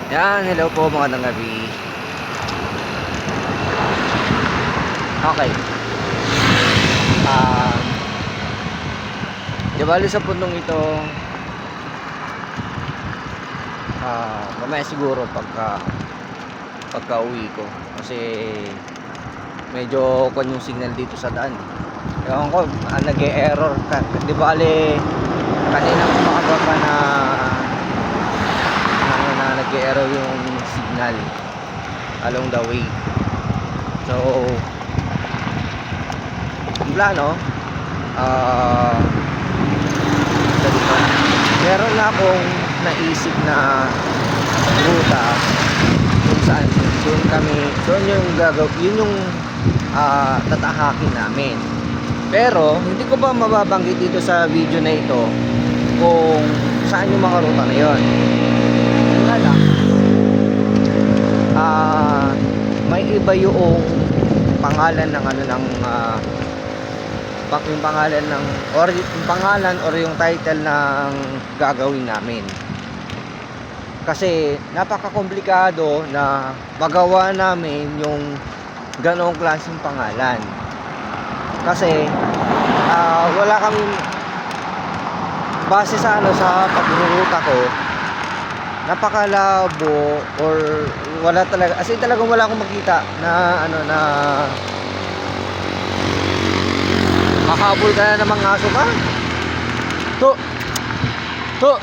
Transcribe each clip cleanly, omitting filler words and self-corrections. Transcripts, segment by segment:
Yan, hello po, magandang gabi. Okay. Ah, di bali sa pundong ito, mamaya siguro pagka uwi ko kasi medyo kon yung signal dito sa daan. Ewan ko, nag-e-error ka. Di bali kanina umaga pa na nag-e-error yung signal along the way. So, ang plano, meron na akong naisip na ruta kung saan doon yung yun yung tatahakin namin. Pero hindi ko pa mababanggit dito sa video na ito kung saan yung mga ruta na yun. Wala lang, may iba yung pangalan ng yung pangalan ng yung pangalan or yung title ng gagawin namin. Kasi napaka-komplikado na magawa namin yung ganong klaseng pangalan. Kasi wala kami base sa sa pagruruta ko, napakalabo or wala talaga, as in talagang wala akong makita na na makahabol ka na ng mga aso ka. To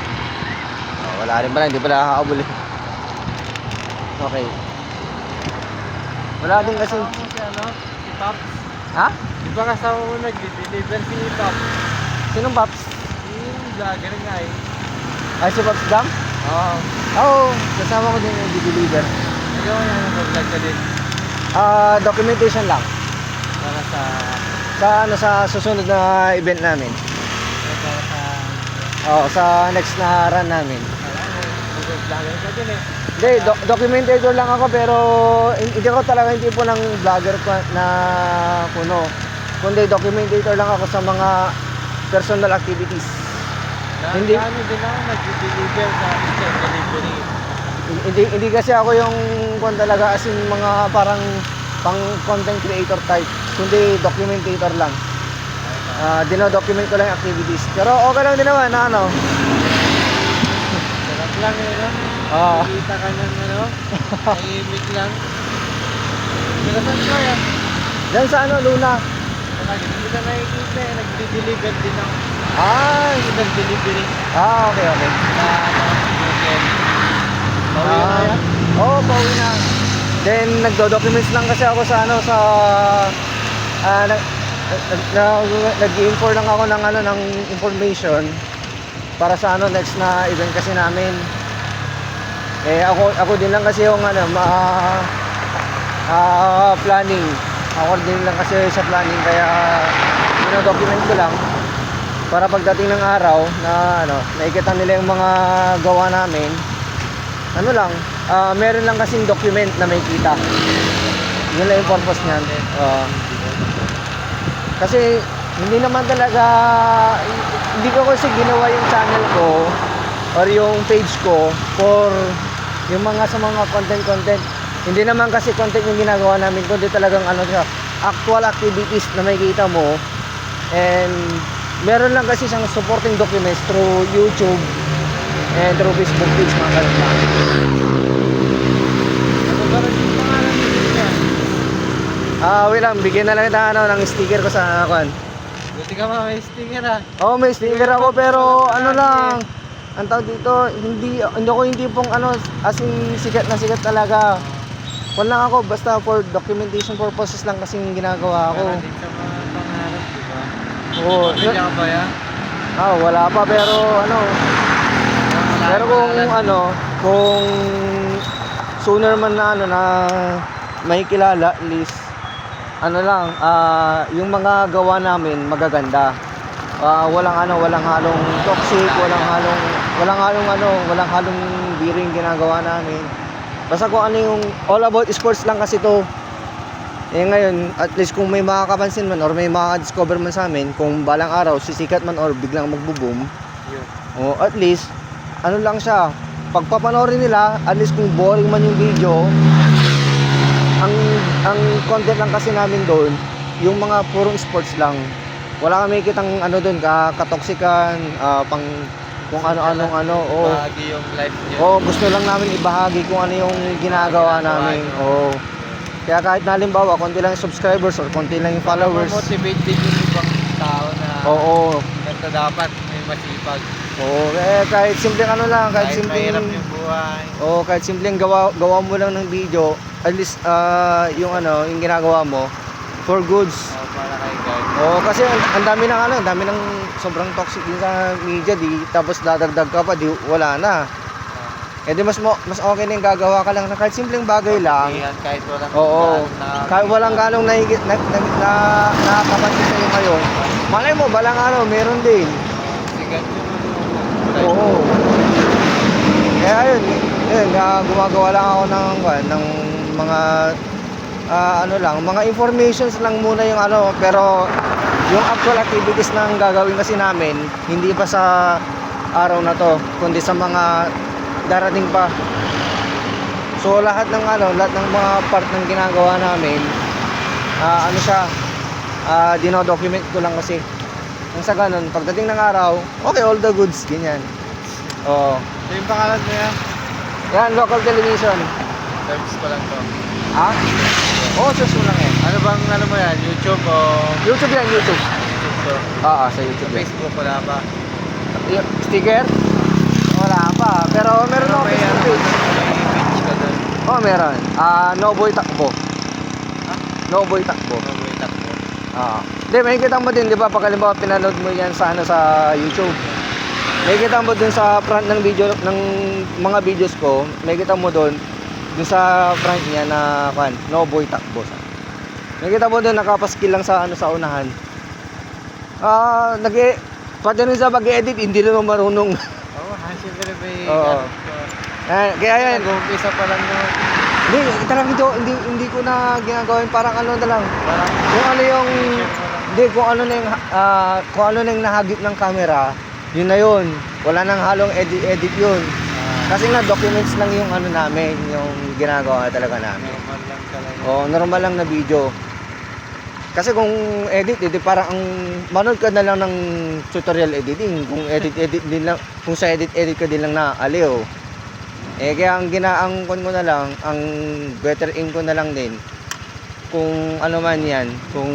wala rin pala, hindi pala nakahabol eh. Okay, wala din kasi Si Pops. ha? Di ba kasama mo nag-deliver si Pops? Sinong Paps? Yung vlogger nga eh. Ay, si Paps Dam? Oo. Oo, kasama ko din yung di-deliver. Ikaw na nag-vlog ka din. Documentation lang Para sa... sa susunod na event namin. Para sa... Oo, sa next na run namin. Alam mo, mag-vlogger ka din eh. Hindi, documentator lang ako, pero hindi ko talaga yung tipo ng vlogger na kuno. Kundi documentator lang ako sa mga personal activities. Hindi. Ano din ako nag-deliver sa instant delivery. Hindi kasi ako yung kung talaga as in mga parang pang content creator type, kundi documentator lang. Dino-document ko lang yung activities. Pero okay lang din naman na Sarap lang eh, no? Nakita ka ng tahimik lang. Pero saan ko yan? Diyan sa Luna. Hindi ka nakikita eh, nag-deliver din ako. Ay, Delivery. okay. Bawi na yan? Oo, pauwi na. Then nagdo-documents lang kasi ako sa nag-i-inform lang ako ng information para sa next na event kasi namin. Ako din lang kasi yung planning. Ako din lang kasi sa planning, kaya document ko lang para pagdating ng araw na nakikita nila yung mga gawa namin. Meron lang kasing document na may kita. Yun lang yung purpose niyan. Kasi hindi naman talaga, hindi ko kasi ginawa yung channel ko or yung page ko for yung sa mga content. Hindi naman kasi content yung ginagawa namin, kundi talagang actual activities na makikita mo. And meron lang kasi siyang supporting documents through YouTube and through Facebook page, mga ganun lang. Ano ba rin yung pangalan nito yan? Wait lang, bigyan na lang kita ng sticker ko sa Buti ka may sticker ah. Oo, may sticker ako, pero lang, ang tawag dito, hindi pong as in sikat na sikat talaga. Lang ako, basta for documentation purposes lang kasing ginagawa ko. Para din sa mga pangarap, di ba? Oo. Pamilya ka ba yan? Wala pa, pero kung sooner man na may kilala, at least yung mga gawa namin magaganda. Walang halong toxic, walang halong biring ginagawa namin. Basta kung yung all about sports lang kasi to. Ngayon, at least kung may makakapansin man or may makaka-discover man sa amin, kung balang araw sisikat man or biglang magbo-boom, Yun. at least lang siya, pag papanoorin nila, at least kung boring man yung video, ang content lang kasi namin doon, yung mga purong sports lang. Wala kami kitang ano doon, katoksikan, pang kung ano-anong ano. Oo. Bahagi yung life niyo. Oo, gusto lang namin ibahagi kung ano yung ginagawa namin. Oo. Kaya kahit na halimbawa, konti lang yung subscribers or konti lang yung followers. Motivate din yung ibang tao na Oo. ganito dapat may masipag. Oo, kahit simpleng ano lang, kahit Kahit simpleng mahirap yung buhay. Oo, kahit simpleng gawa mo lang ng video, at least yung ano, yung ginagawa mo for goods. Para kay God. Oo, kasi ang dami ng ano, ang dami ng sobrang toxic din sa media, di tapos dadagdag ka pa, di wala na. Eh di mas okay na yung gagawa ka lang na kahit simpleng bagay lang. Yan, kahit walang Oo. Kahit walang ganong nakakapansin sa'yo ngayon. Malay mo, balang ano, meron din. sigat yung Oo. Kaya yun, gumagawa lang ako ng mga ano lang, mga informations lang muna yung ano, pero yung actual activities na gagawin kasi namin, hindi pa sa araw na to, kundi sa mga darating pa. So lahat ng mga part ng ginagawa namin, ano siya, dino-document ko lang kasi. Nang sa ganun, pagdating ng araw, okay, all the goods, ganyan. Oo. So yung pangalan mo yan? Yan, local television. Terms ko lang to. Ha? Oo, search mo lang yan. Ano bang ano mo yan? YouTube o YouTube yan, YouTube. YouTube to? Sa YouTube yan. Facebook wala ba? Sticker? Wala pa. Pero meron ako may Facebook page. may image ka doon. Oo, meron. Noboy Takbo. Ha? Noboy Takbo. Wait up mo. Hindi, makikita mo din, di ba? Pag halimbawa pinanood mo yan sa, sa YouTube. Makikita mo dun sa front ng video, ng mga videos ko, makikita mo dun sa front niya na, Noboy Takbo. Makikita mo dun, nakapaskil lang sa, sa unahan. Pati rin sa pag-edit, hindi naman marunong. Oo, siyempre may Oo. Kaya yan. Nag-umpisa pa lang naman. Hindi, talagang hindi ko na ginagawin, parang ano na lang. Parang Kung ano yung picture mo lang. Hindi, kung ano na yung nahagip ng camera, yun na yun. Wala nang halong edit yun. Kasi nga documents lang yung ano namin, yung ginagawa talaga namin. Normal lang talaga. Normal lang na video. Kasi kung edit, parang manood ka na lang ng tutorial editing. Kung kung sa edit ka din lang naaliw. Kaya ang kon ko na lang, ang better aim ko na lang din. Kung ano man yan, kung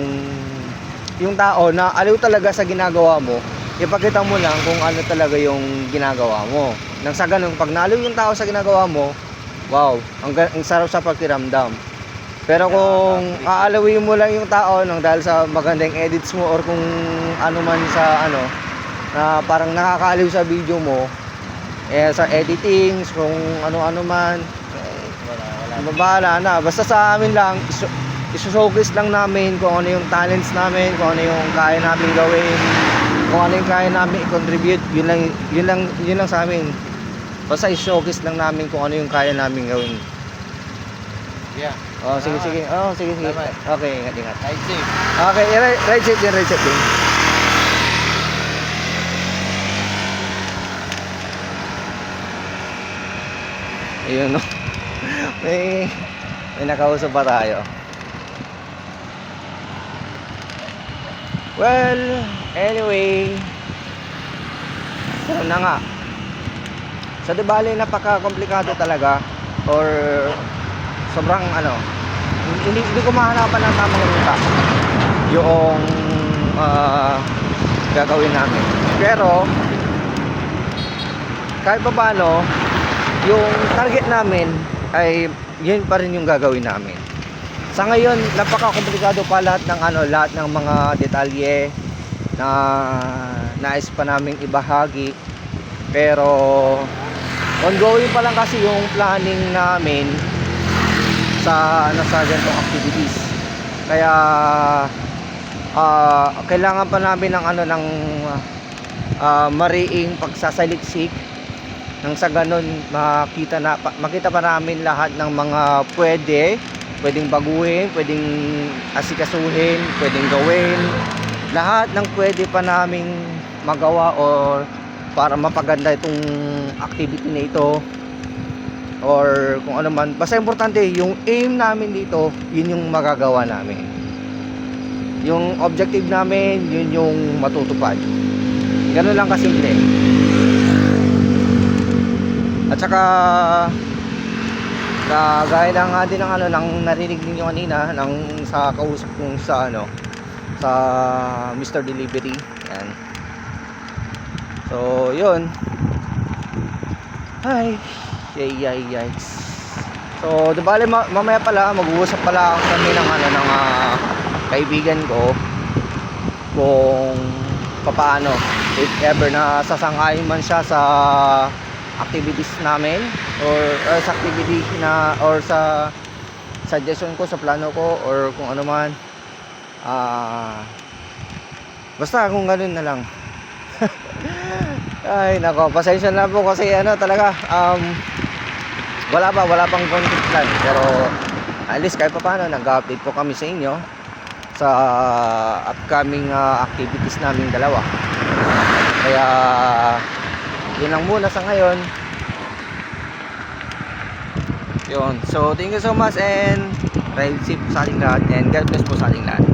yung tao na aliw talaga sa ginagawa mo, ipakita mo lang kung ano talaga yung ginagawa mo. Nang sa ganun, pag naaliw yung tao sa ginagawa mo, wow, ang sarap sa pakiramdam. Pero kung aalawin mo lang yung tao dahil sa magandang edits mo or kung ano man sa ano, na parang nakakaaliw sa video mo, sa editing, kung ano-ano man, Wala. bahala na. Basta sa amin lang, iso-showcase lang namin kung ano yung talents namin, kung ano yung kaya namin gawin, kung ano yung kaya namin i-contribute, yun lang sa amin. Basta i-showcase lang namin kung ano yung kaya namin gawin. Yeah. Sige. Sige. Salamat. Okay, ingat. Ride safe. Okay, right set din. Ayun, no? may nakausap pa tayo. Well, anyway, na nga. Sa di bali, napaka-komplikado talaga or sobrang hindi ko mahanapan ng tamang ruta yung gagawin namin. Pero kahit pa paano, yung target namin ay yun pa rin yung gagawin namin. Sa ngayon, napaka-komplikado pa lahat ng mga detalye na nais pa naming ibahagi. Pero ongoing pa lang kasi yung planning namin sa ganitong activities. Kaya kailangan pa namin ng mariing pagsasaliksik nang sa ganun makita pa namin lahat ng mga pwedeng baguhin, pwedeng asikasuhin, pwedeng gawin, lahat ng pwede pa naming magawa or para mapaganda itong activity na ito or kung ano man, basta importante yung aim namin dito, yun yung magagawa namin, yung objective namin yun yung matutupad. Ganun lang kasimple. At saka gaya na nga din ng ano, nang narinig niyo kanina nang sa kausap kong sa ano, sa Mr. Delivery. Yan. So, yun. Ay, yay. So, di bale mamaya pala mag-uusap pala kami ng ano ng kaibigan ko kung papaano, if ever na sasangay man siya sa activities namin or sa activity na or sa suggestion ko, sa plano ko, or kung ano man. Basta kung ganun na lang. Ay nako, pasensya na po kasi ano talaga wala pang content plan, pero at least kahit pa paano nag-update po kami sa inyo sa upcoming activities naming dalawa. Kaya yun lang muna sa ngayon. Yun. So thank you so much and ride safe sa ating lahat and God bless po sa ating lahat.